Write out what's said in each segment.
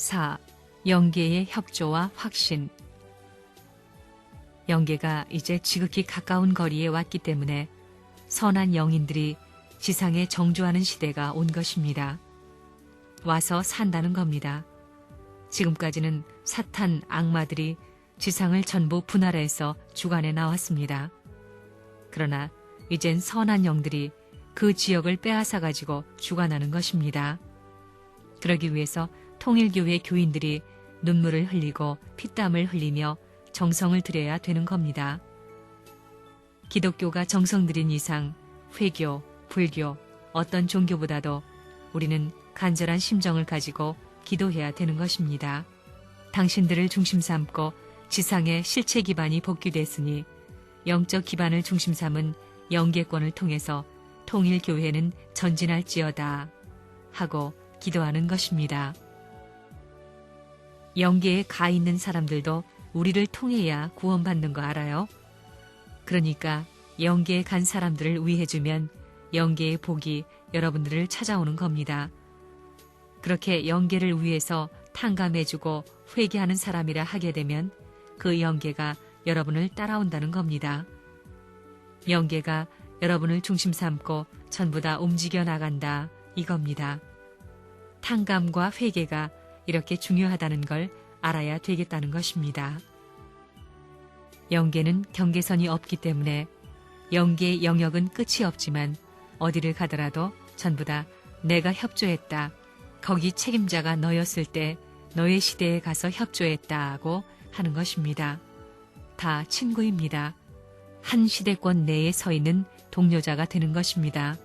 4. 영계의 협조와 확신. 영계가 이제 지극히 가까운 거리에 왔기 때문에 선한 영인들이 지상에 정주하는 시대가 온 것입니다. 와서 산다는 겁니다. 지금까지는 사탄 악마들이 지상을 전부 분할해서 주관해 나왔습니다. 그러나 이젠 선한 영들이 그 지역을 빼앗아 가지고 주관하는 것입니다. 그러기 위해서 통일교회 교인들이 눈물을 흘리고 피땀을 흘리며 정성을 들여야 되는 겁니다. 기독교가 정성 들인 이상 회교, 불교, 어떤 종교보다도 우리는 간절한 심정을 가지고 기도해야 되는 것입니다. 당신들을 중심 삼고 지상의 실체 기반이 복귀됐으니 영적 기반을 중심 삼은 영계권을 통해서 통일교회는 전진할지어다 하고 기도하는 것입니다. 영계에 가 있는 사람들도 우리를 통해야 구원받는 거 알아요? 그러니까 영계에 간 사람들을 위해주면 영계의 복이 여러분들을 찾아오는 겁니다. 그렇게 영계를 위해서 탕감해주고 회개하는 사람이라 하게 되면 그 영계가 여러분을 따라온다는 겁니다. 영계가 여러분을 중심 삼고 전부 다 움직여 나간다 이겁니다. 탕감과 회개가 이렇게 중요하다는 걸 알아야 되겠다는 것입니다. 영계는 경계선이 없기 때문에 영계의 영역은 끝이 없지만 어디를 가더라도 전부 다 내가 협조했다. 거기 책임자가 너였을 때 너의 시대에 가서 협조했다고 하는 것입니다. 다 친구입니다. 한 시대권 내에 서 있는 동료자가 되는 것입니다.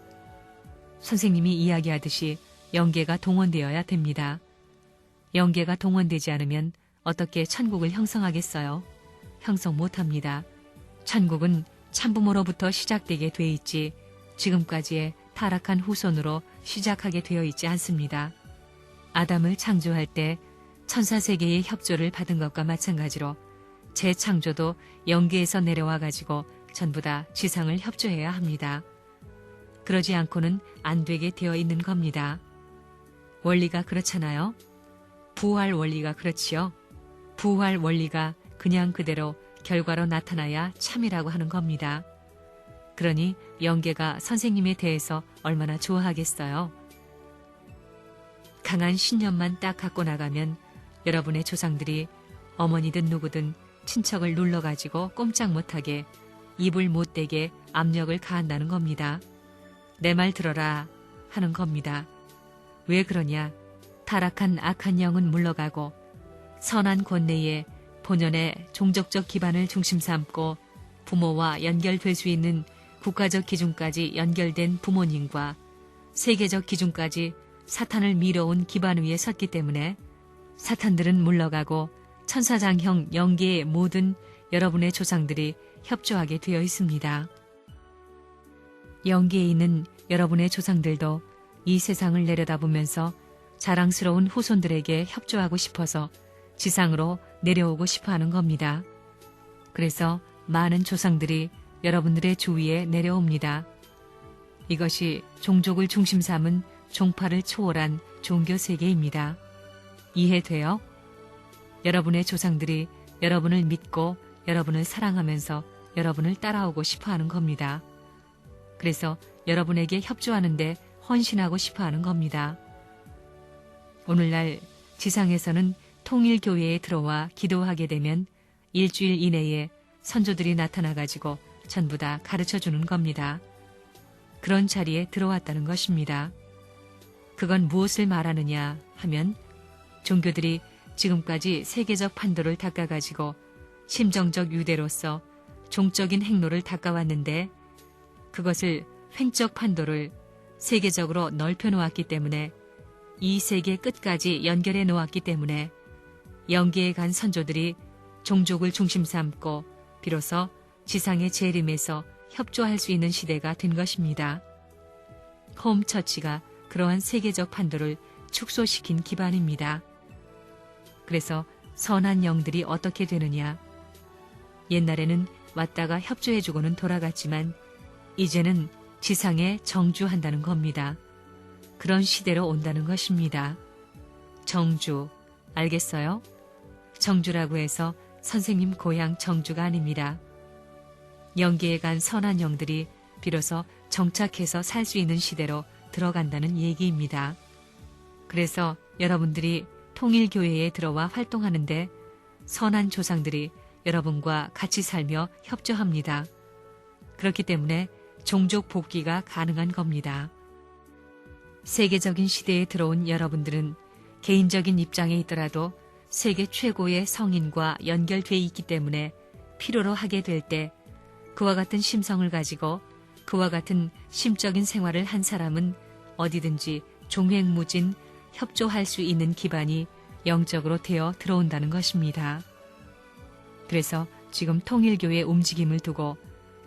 선생님이 이야기하듯이 영계가 동원되어야 됩니다. 영계가 동원되지 않으면 어떻게 천국을 형성하겠어요? 형성 못합니다. 천국은 참부모로부터 시작되게 돼 있지 지금까지의 타락한 후손으로 시작하게 되어 있지 않습니다. 아담을 창조할 때 천사세계의 협조를 받은 것과 마찬가지로 재창조도 영계에서 내려와 가지고 전부 다 지상을 협조해야 합니다. 그러지 않고는 안 되게 되어 있는 겁니다. 원리가 그렇잖아요. 부활 원리가 그렇지요. 부활 원리가 그냥 그대로 결과로 나타나야 참이라고 하는 겁니다. 그러니 영계가 선생님에 대해서 얼마나 좋아하겠어요. 강한 신념만 딱 갖고 나가면 여러분의 조상들이 어머니든 누구든 친척을 눌러가지고 꼼짝 못하게 입을 못대게 압력을 가한다는 겁니다. 내 말 들어라 하는 겁니다. 왜 그러냐? 타락한 악한 영은 물러가고 선한 권내에 본연의 종족적 기반을 중심 삼고 부모와 연결될 수 있는 국가적 기준까지 연결된 부모님과 세계적 기준까지 사탄을 밀어온 기반 위에 섰기 때문에 사탄들은 물러가고 천사장형 영계의 모든 여러분의 조상들이 협조하게 되어 있습니다. 영계에 있는 여러분의 조상들도 이 세상을 내려다보면서 자랑스러운 후손들에게 협조하고 싶어서 지상으로 내려오고 싶어 하는 겁니다. 그래서 많은 조상들이 여러분들의 주위에 내려옵니다. 이것이 종족을 중심 삼은 종파를 초월한 종교 세계입니다. 이해돼요? 여러분의 조상들이 여러분을 믿고 여러분을 사랑하면서 여러분을 따라오고 싶어 하는 겁니다. 그래서 여러분에게 협조하는데 헌신하고 싶어 하는 겁니다. 오늘날 지상에서는 통일교회에 들어와 기도하게 되면 일주일 이내에 선조들이 나타나가지고 전부 다 가르쳐주는 겁니다. 그런 자리에 들어왔다는 것입니다. 그건 무엇을 말하느냐 하면 종교들이 지금까지 세계적 판도를 닦아가지고 심정적 유대로서 종적인 행로를 닦아왔는데 그것을 횡적 판도를 세계적으로 넓혀 놓았기 때문에 이 세계 끝까지 연결해 놓았기 때문에 영계에 간 선조들이 종족을 중심 삼고 비로소 지상의 재림에서 협조할 수 있는 시대가 된 것입니다. 홈처치가 그러한 세계적 판도를 축소시킨 기반입니다. 그래서 선한 영들이 어떻게 되느냐? 옛날에는 왔다가 협조해주고는 돌아갔지만 이제는 지상에 정주한다는 겁니다. 그런 시대로 온다는 것입니다. 정주, 알겠어요? 정주라고 해서 선생님 고향 정주가 아닙니다. 영계에 간 선한 영들이 비로소 정착해서 살 수 있는 시대로 들어간다는 얘기입니다. 그래서 여러분들이 통일교회에 들어와 활동하는데 선한 조상들이 여러분과 같이 살며 협조합니다. 그렇기 때문에 종족 복귀가 가능한 겁니다. 세계적인 시대에 들어온 여러분들은 개인적인 입장에 있더라도 세계 최고의 성인과 연결돼 있기 때문에 필요로 하게 될 때 그와 같은 심성을 가지고 그와 같은 심적인 생활을 한 사람은 어디든지 종횡무진 협조할 수 있는 기반이 영적으로 되어 들어온다는 것입니다. 그래서 지금 통일교의 움직임을 두고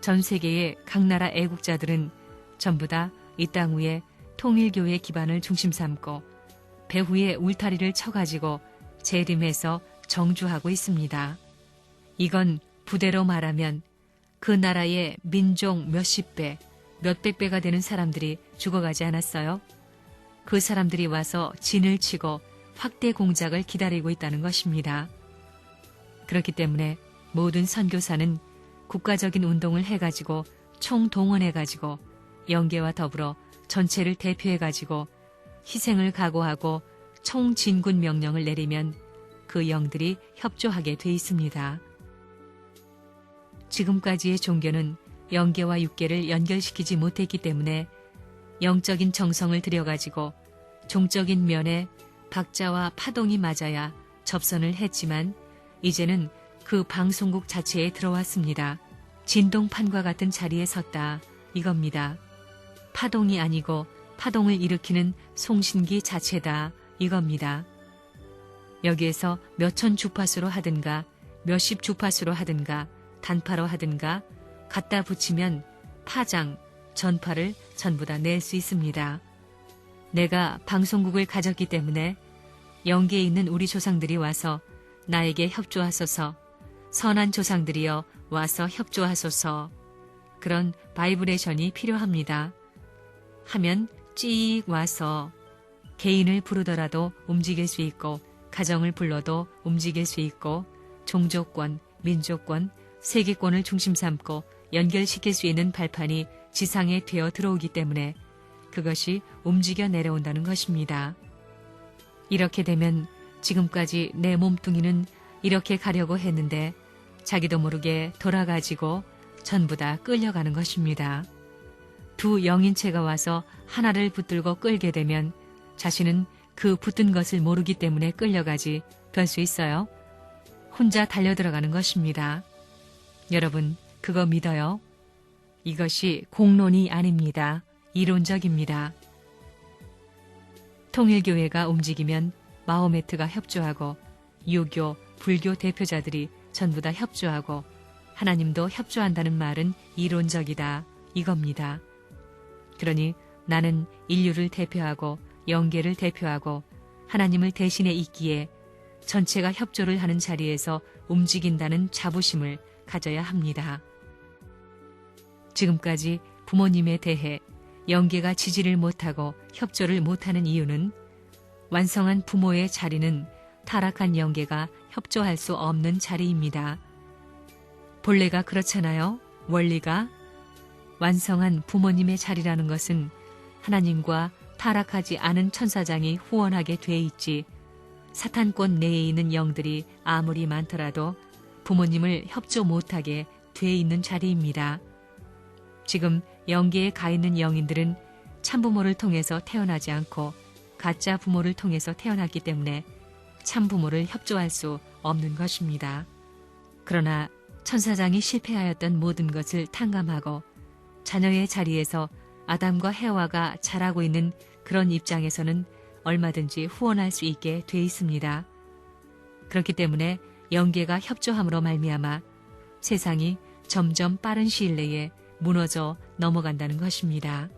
전 세계의 각 나라 애국자들은 전부 다 이 땅 위에 통일교의 기반을 중심 삼고 배후에 울타리를 쳐가지고 재림해서 정주하고 있습니다. 이건 부대로 말하면 그 나라의 민족 몇십 배, 몇백 배가 되는 사람들이 죽어가지 않았어요? 그 사람들이 와서 진을 치고 확대 공작을 기다리고 있다는 것입니다. 그렇기 때문에 모든 선교사는 국가적인 운동을 해가지고 총동원해가지고 영계와 더불어 전체를 대표해가지고 희생을 각오하고 총진군 명령을 내리면 그 영들이 협조하게 돼 있습니다. 지금까지의 종교는 영계와 육계를 연결시키지 못했기 때문에 영적인 정성을 들여가지고 종적인 면에 박자와 파동이 맞아야 접선을 했지만 이제는 그 방송국 자체에 들어왔습니다. 진동판과 같은 자리에 섰다 이겁니다. 파동이 아니고 파동을 일으키는 송신기 자체다 이겁니다. 여기에서 몇천 주파수로 하든가 몇십 주파수로 하든가 단파로 하든가 갖다 붙이면 파장, 전파를 전부 다 낼 수 있습니다. 내가 방송국을 가졌기 때문에 영계에 있는 우리 조상들이 와서 나에게 협조하소서, 선한 조상들이여 와서 협조하소서, 그런 바이브레이션이 필요합니다. 하면 찌익 와서 개인을 부르더라도 움직일 수 있고 가정을 불러도 움직일 수 있고 종족권, 민족권, 세계권을 중심 삼고 연결시킬 수 있는 발판이 지상에 되어 들어오기 때문에 그것이 움직여 내려온다는 것입니다. 이렇게 되면 지금까지 내 몸뚱이는 이렇게 가려고 했는데 자기도 모르게 돌아가지고 전부 다 끌려가는 것입니다. 두 영인체가 와서 하나를 붙들고 끌게 되면 자신은 그 붙든 것을 모르기 때문에 끌려가지 될 수 있어요. 혼자 달려들어가는 것입니다. 여러분, 그거 믿어요? 이것이 공론이 아닙니다. 이론적입니다. 통일교회가 움직이면 마호메트가 협조하고 유교, 불교 대표자들이 전부 다 협조하고 하나님도 협조한다는 말은 이론적이다 이겁니다. 그러니 나는 인류를 대표하고 영계를 대표하고 하나님을 대신해 있기에 전체가 협조를 하는 자리에서 움직인다는 자부심을 가져야 합니다. 지금까지 부모님에 대해 영계가 지지를 못하고 협조를 못하는 이유는 완성한 부모의 자리는 타락한 영계가 협조할 수 없는 자리입니다. 본래가 그렇잖아요. 원리가. 완성한 부모님의 자리라는 것은 하나님과 타락하지 않은 천사장이 후원하게 돼 있지 사탄권 내에 있는 영들이 아무리 많더라도 부모님을 협조 못하게 돼 있는 자리입니다. 지금 영계에 가 있는 영인들은 참부모를 통해서 태어나지 않고 가짜 부모를 통해서 태어났기 때문에 참부모를 협조할 수 없는 것입니다. 그러나 천사장이 실패하였던 모든 것을 탕감하고 자녀의 자리에서 아담과 해와가 자라고 있는 그런 입장에서는 얼마든지 후원할 수 있게 돼 있습니다. 그렇기 때문에 영계가 협조함으로 말미암아 세상이 점점 빠른 시일 내에 무너져 넘어간다는 것입니다.